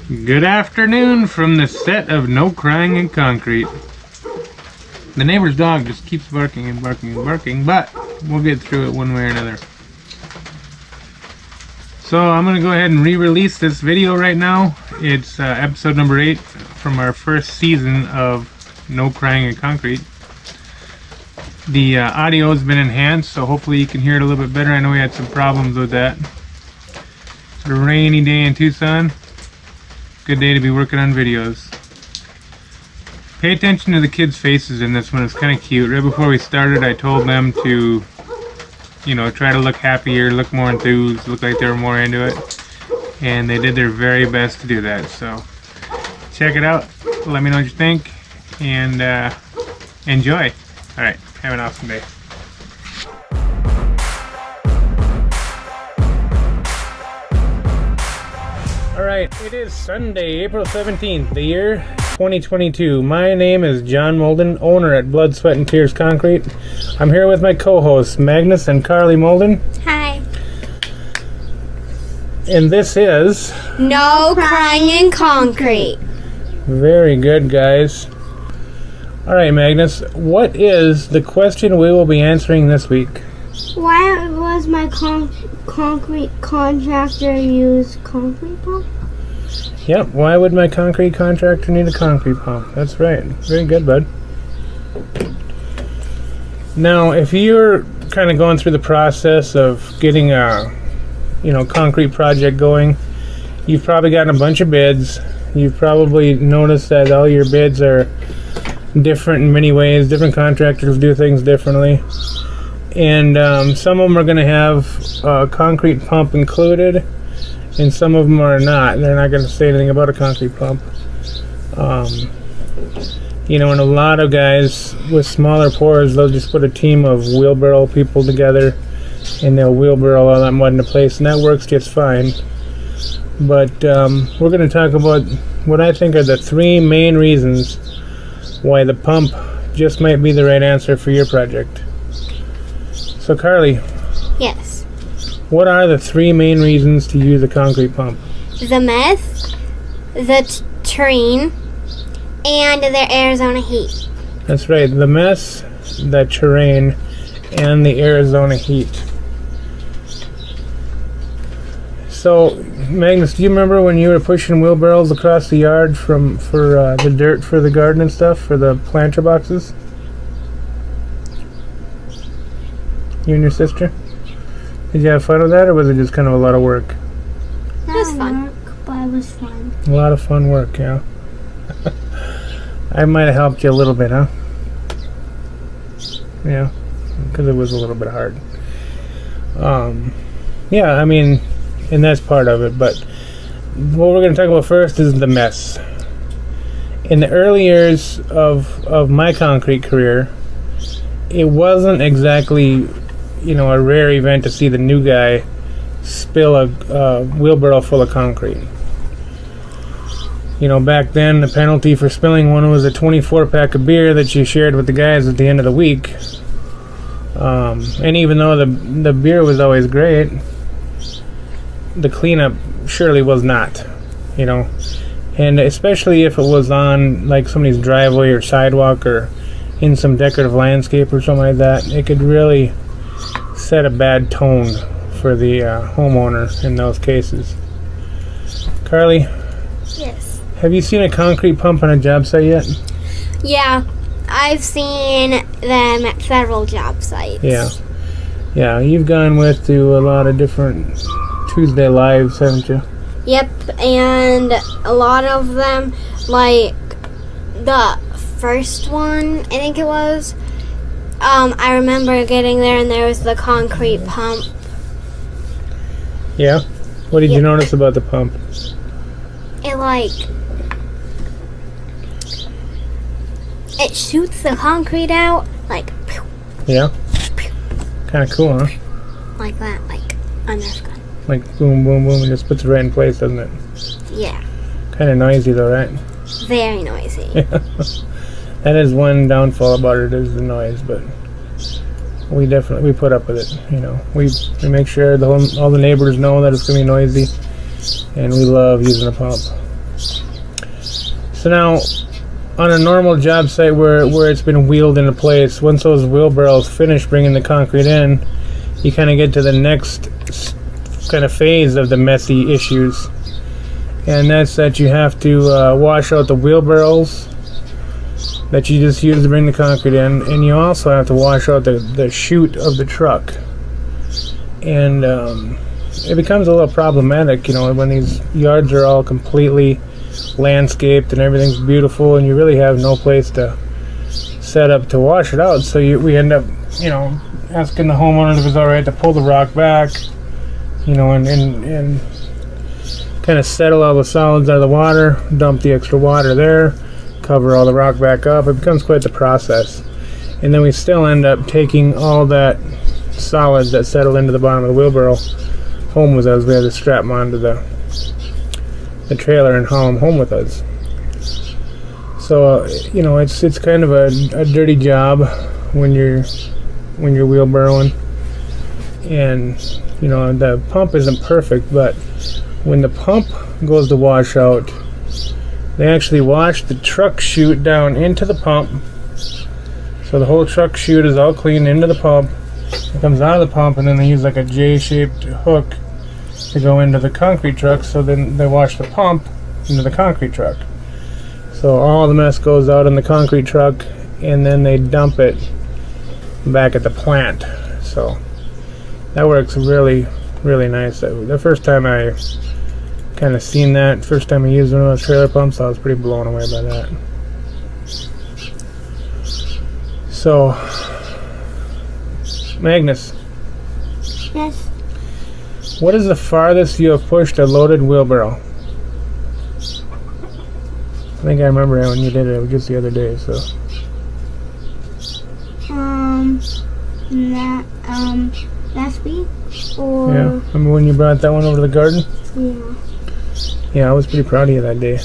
Good afternoon from the set of No Crying in Concrete. The neighbor's dog just keeps barking and barking and barking, but we'll get through it one way or another. So I'm going to go ahead and re-release this video right now. It's episode number 8 from our first season of No Crying in Concrete. The audio has been enhanced, so hopefully you can hear it a little bit better. I know we had some problems with that. It's a rainy day in Tucson. Good day to be working on videos. Pay attention to the kids' faces in this one. It's kind of cute. Right before we started, I told them to, try to look happier, look more enthused, look like they were more into it. And they did their very best to do that. So check it out. Let me know what you think. And enjoy. Alright, have an awesome day. Alright, it is Sunday, April 17th, the year 2022. My name is John Molden, owner at Blood, Sweat, and Tears Concrete. I'm here with my co-hosts, Magnus and Carlie Molden. Hi. And this is... No Crying in Concrete. Very good, guys. Alright, Magnus, what is the question we will be answering this week? Why was my concrete contractor use concrete pump? Yep, why would my concrete contractor need a concrete pump? That's right. Very good, bud. Now, if you're kind of going through the process of getting a, concrete project going, you've probably gotten a bunch of bids. You've probably noticed that all your bids are different in many ways. Different contractors do things differently. And some of them are going to have a concrete pump included, and some of them are not. They're not going to say anything about a concrete pump. And a lot of guys with smaller pours, they'll just put a team of wheelbarrow people together, and they'll wheelbarrow all that mud into place, and that works just fine. But we're going to talk about what I think are the 3 main reasons why the pump just might be the right answer for your project. So, Carlie. Yes. What are the 3 main reasons to use a concrete pump? The meth, the terrain, and the Arizona heat. That's right. The mess, the terrain, and the Arizona heat. So, Magnus, do you remember when you were pushing wheelbarrows across the yard for the dirt for the garden and stuff, for the planter boxes? You and your sister? Did you have fun with that, or was it just kind of a lot of work? It was fun. But it was fun. A lot of fun work, yeah. I might have helped you a little bit, huh? Yeah, because it was a little bit hard. Yeah, I mean, and that's part of it, but what we're going to talk about first is the mess. In the early years of my concrete career, it wasn't exactly... a rare event to see the new guy spill a wheelbarrow full of concrete. Back then, the penalty for spilling one was a 24-pack of beer that you shared with the guys at the end of the week. And even though the beer was always great, the cleanup surely was not, And especially if it was on, like, somebody's driveway or sidewalk or in some decorative landscape or something like that, it could really set a bad tone for the homeowner in those cases. Carlie? Yes. Have you seen a concrete pump on a job site yet? Yeah, I've seen them at several job sites. Yeah, you've gone to a lot of different Tuesday Lives, haven't you? Yep, and a lot of them, like the first one, I think it was, I remember getting there and there was the concrete pump. Yeah? What did you notice about the pump? It shoots the concrete out, like... Pew, yeah? Pew, kind of cool, huh? Like that, like a Nerf gun. Like boom, boom, boom, and just puts it right in place, doesn't it? Yeah. Kind of noisy though, right? Very noisy. That is one downfall about it, is the noise, but we put up with it. We make sure all the neighbors know that it's going to be noisy, and we love using a pump. So now, on a normal job site where it's been wheeled into place, once those wheelbarrows finish bringing the concrete in, you kind of get to the next kind of phase of the messy issues. And that's that you have to wash out the wheelbarrows that you just used to bring the concrete in, and you also have to wash out the chute of the truck. And it becomes a little problematic, when these yards are all completely landscaped and everything's beautiful, and you really have no place to set up to wash it out. So we end up, asking the homeowner if it's all right to pull the rock back, and kind of settle all the solids out of the water, dump the extra water there, cover all the rock back up. It becomes quite the process. And then we still end up taking all that solids that settle into the bottom of the wheelbarrow home with us. We had to strap them onto the trailer and haul them home with us. So it's kind of a dirty job when you're wheelbarrowing, and the pump isn't perfect, but when the pump goes to wash out, they actually wash the truck chute down into the pump, so the whole truck chute is all clean into the pump. It comes out of the pump, and then they use like a J-shaped hook to go into the concrete truck, so then they wash the pump into the concrete truck. So all the mess goes out in the concrete truck, and then they dump it back at the plant. So that works really, really nice. The first time I kind of seen that, first time I used one of those trailer pumps, I was pretty blown away by that. So, Magnus. Yes. What is the farthest you have pushed a loaded wheelbarrow? I think I remember when you did it just the other day. So. Last week, or yeah. Remember when you brought that one over to the garden? Yeah. Yeah, I was pretty proud of you that day.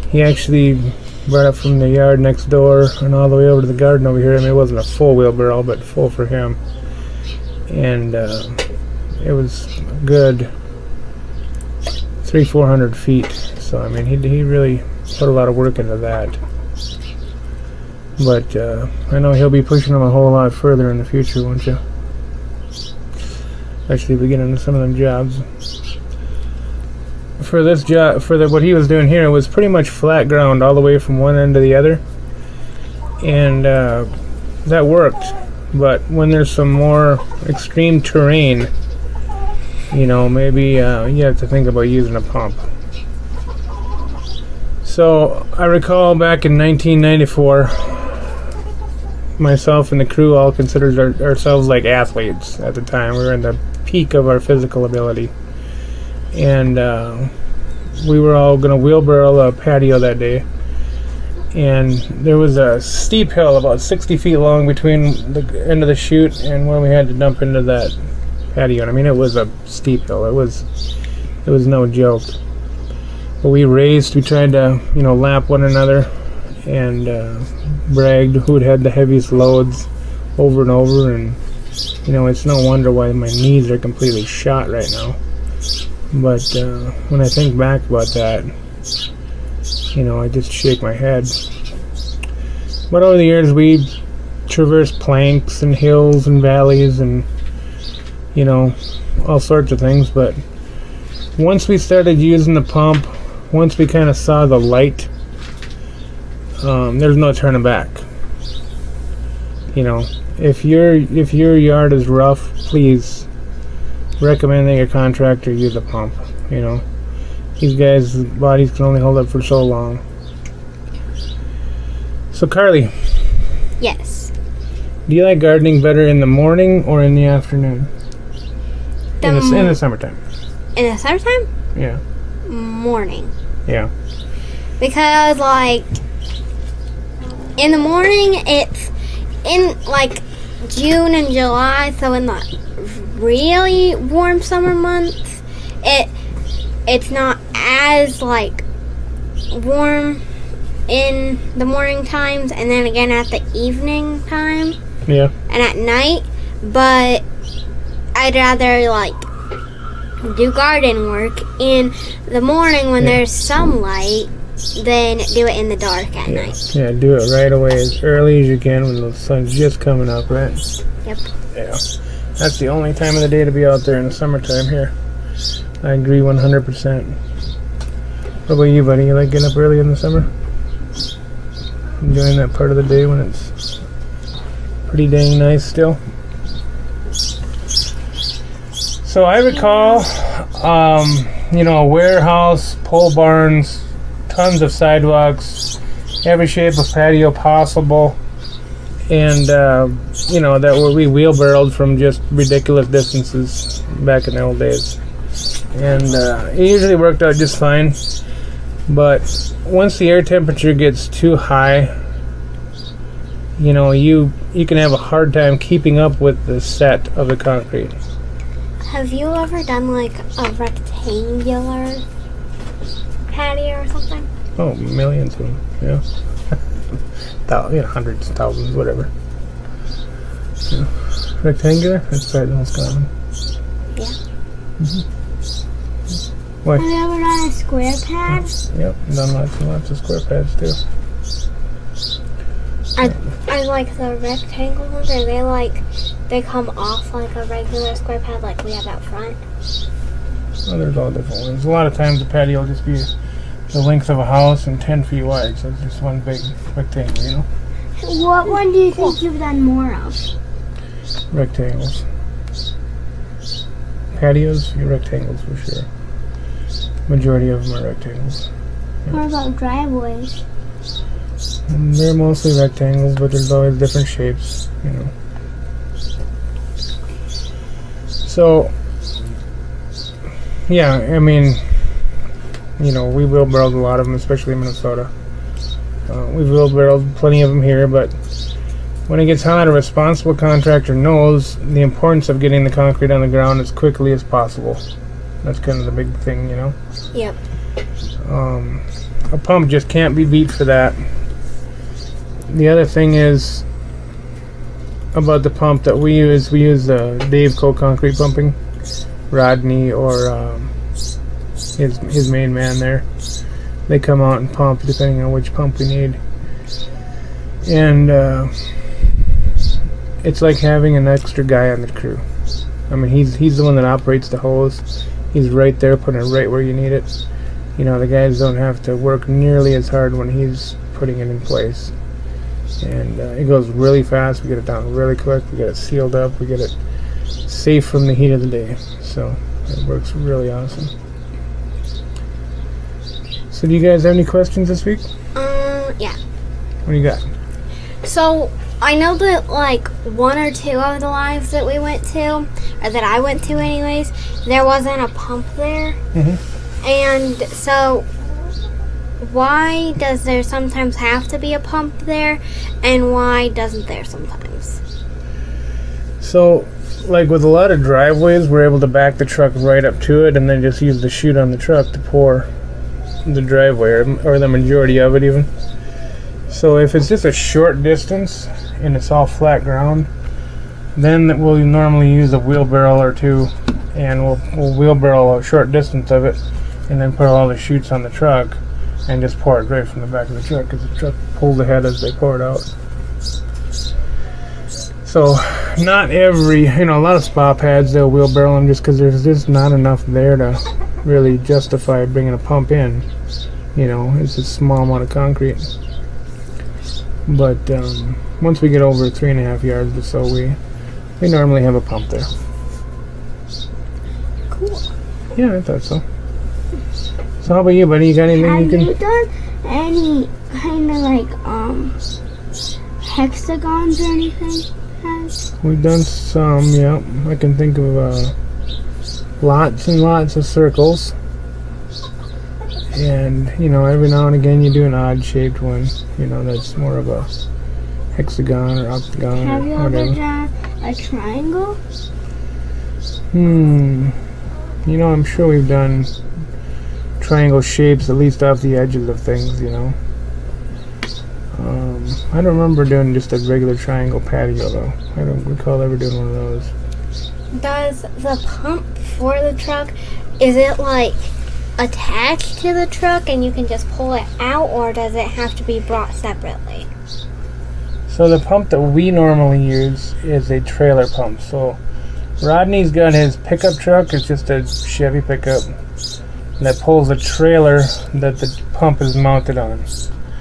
He actually brought it from the yard next door and all the way over to the garden over here. I mean, it wasn't a full wheelbarrow, but full for him. And it was a good 300-400 feet. So I mean, he really put a lot of work into that. But I know he'll be pushing them a whole lot further in the future, won't you? Actually, we get into some of them jobs. For this job, what he was doing here, it was pretty much flat ground all the way from one end to the other, and that worked. But when there's some more extreme terrain, maybe you have to think about using a pump. So I recall back in 1994, myself and the crew all considered ourselves like athletes at the time. We were in the peak of our physical ability, and we were all going to wheelbarrow a patio that day, and there was a steep hill about 60 feet long between the end of the chute and where we had to dump into that patio. And I mean, it was a steep hill. It was no joke. But we tried to lap one another and bragged who had the heaviest loads over and over, and it's no wonder why my knees are completely shot right now. But when I think back about that, I just shake my head. But over the years, we traversed planks and hills and valleys and all sorts of things. But once we started using the pump, once we kind of saw the light, there's no turning back. If your yard is rough, please recommend that your contractor use a pump. These guys' bodies can only hold up for so long. So Carlie. Yes. Do you like gardening better in the morning or in the afternoon? In the summertime. In the summertime? Yeah. Morning. Yeah. Because in the morning, it's in June and July, so in the really warm summer months, it's not as warm in the morning times, and then again at the evening time. Yeah. And at night, but I'd rather do garden work in the morning when there's sunlight, than do it in the dark at night. Yeah, do it right away as early as you can when the sun's just coming up, right? Yep. Yeah. That's the only time of the day to be out there in the summertime here. I agree 100%. What about you, buddy? You like getting up early in the summer? Enjoying that part of the day when it's pretty dang nice still? So I recall, a warehouse, pole barns, tons of sidewalks, every shape of patio possible, and that we wheelbarrowed from just ridiculous distances back in the old days, and it usually worked out just fine. But once the air temperature gets too high, you can have a hard time keeping up with the set of the concrete. Have you ever done like a rectangular patio or something? Oh, millions of them, yeah. Hundreds, thousands, whatever. Yeah. Rectangular? That's probably the most common. Yeah. Mm-hmm. What? Have you ever done a square pad? Yep, done lots and lots of square pads too. I like the rectangle ones. Are they come off like a regular square pad like we have out front? Well, there's all different ones. A lot of times the patio will just be the length of a house and 10 feet wide, so it's just one big rectangle, What one do you think you've done more of? Rectangles. Patios, rectangles for sure. Majority of them are rectangles. What about driveways? And they're mostly rectangles, but there's always different shapes, So, yeah, we wheelbarrowed a lot of them, especially in Minnesota. We've wheelbarrowed plenty of them here, but when it gets hot, a responsible contractor knows the importance of getting the concrete on the ground as quickly as possible. That's kind of the big thing, Yep. A pump just can't be beat for that. The other thing is about the pump that we use Dave Co concrete pumping, Rodney or his main man there. They come out and pump depending on which pump we need, and it's like having an extra guy on the crew. He's the one that operates the hose. He's right there, putting it right where you need it. The guys don't have to work nearly as hard when he's putting it in place. And it goes really fast. We get it down really quick. We get it sealed up. We get it safe from the heat of the day. So it works really awesome. So do you guys have any questions this week? Yeah. What do you got? So I know that like one or two of the lives that we went to, or that I went to anyways, there wasn't a pump there. Mm-hmm. And so why does there sometimes have to be a pump there, and why doesn't there sometimes? So, like with a lot of driveways, we're able to back the truck right up to it and then just use the chute on the truck to pour the driveway, or the majority of it even. So if it's just a short distance and it's all flat ground, then we'll normally use a wheelbarrow or two, and we'll wheelbarrow a short distance of it and then put all the chutes on the truck and just pour it right from the back of the truck, because the truck pulls ahead as they pour it out. So not every, a lot of spa pads, they'll wheelbarrow them just because there's just not enough there to really justify bringing a pump in. It's a small amount of concrete. But once we get over 3.5 yards or so, we normally have a pump there. Cool. Yeah, I thought so. So how about you, buddy? You got anything you can... Have you done any kind of like hexagons or anything? We've done some, yeah. I can think of lots and lots of circles. And, every now and again you do an odd-shaped one. That's more of a hexagon or octagon Have or you whatever. ever done a triangle? I'm sure we've done triangle shapes, at least off the edges of things, I don't remember doing just a regular triangle patio, though. I don't recall ever doing one of those. Does the pump for the truck, is it like attached to the truck and you can just pull it out, or does it have to be brought separately? So the pump that we normally use is a trailer pump. So Rodney's got his pickup truck. It's just a Chevy pickup that pulls a trailer that the pump is mounted on.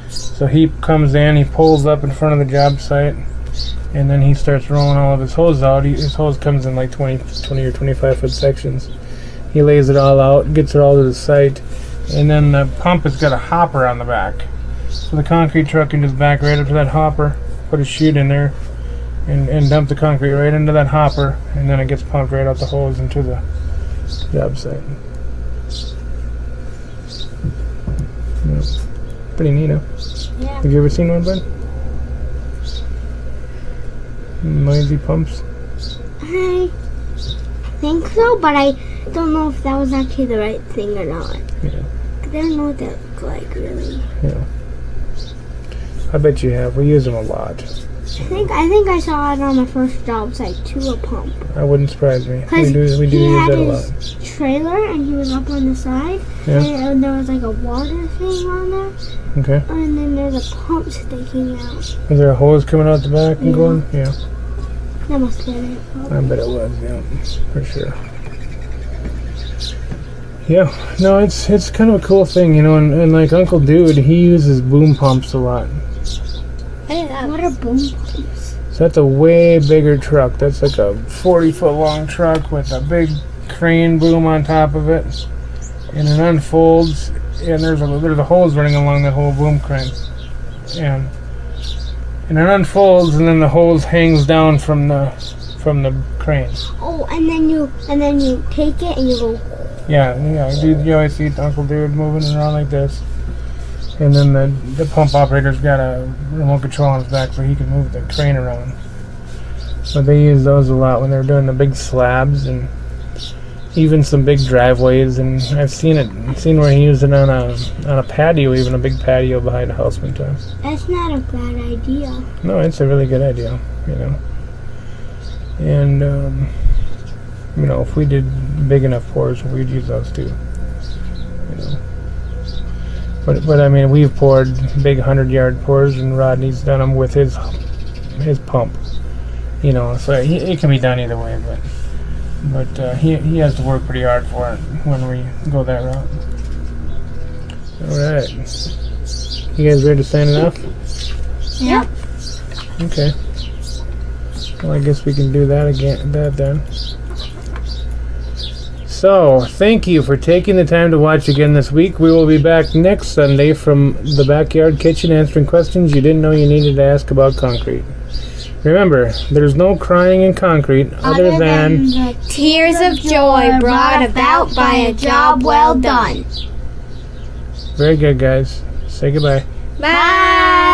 So he comes in, he pulls up in front of the job site, and then he starts rolling all of his hose out. His hose comes in like 20 or 25 foot sections. He lays it all out, gets it all to the site, and then the pump has got a hopper on the back. So the concrete truck can just back right up to that hopper, put a chute in there, and dump the concrete right into that hopper, and then it gets pumped right out the hose into the job site. Yeah. Pretty neat, huh? Yeah. Have you ever seen one, bud? Noisy pumps? I think so, but I don't know if that was actually the right thing or not. Yeah. I don't know what that looked like, really. Yeah. I bet you have. We use them a lot. I think I saw it on my first job site too, a pump. That wouldn't surprise me. Because We do he use had that a his lot. trailer and he was up on the side, Yeah. and there was like a water thing on there, Okay. and then there's a pump sticking out. Was there a hose coming out the back and Yeah. going? Yeah. That must have been it. I Probably. bet it was, yeah, for sure. Yeah, no, it's kind of a cool thing, you know, and like Uncle Dude, he uses boom pumps a lot. What are boom pumps? So that's a way bigger truck. That's like a 40-foot long truck with a big crane boom on top of it, and it unfolds, and there's a hose running along that whole boom crane, and it unfolds, and then the hose hangs down from the crane. Oh, and then you take it and you go. Yeah, you always see Uncle Dude moving around like this. And then the pump operator's got a remote control on his back so he can move the crane around. But they use those a lot when they're doing the big slabs and even some big driveways. And I've seen where he used it on a patio, even a big patio behind a house one time. That's not a bad idea. No, it's a really good idea, you know. And you know, if we did big enough pours, we'd use those too. You know. But I mean, we've poured big 100-yard pours, and Rodney's done them with his pump. You know, so it can be done either way. But he has to work pretty hard for it when we go that route. All right, you guys ready to sign it off? Yep. Okay. Well, I guess we can do that again. That then. So, thank you for taking the time to watch again this week. We will be back next Sunday from the Backyard Kitchen answering questions you didn't know you needed to ask about concrete. Remember, there's no crying in concrete other than the Tears of joy brought about by a job well done. Very good, guys. Say goodbye. Bye.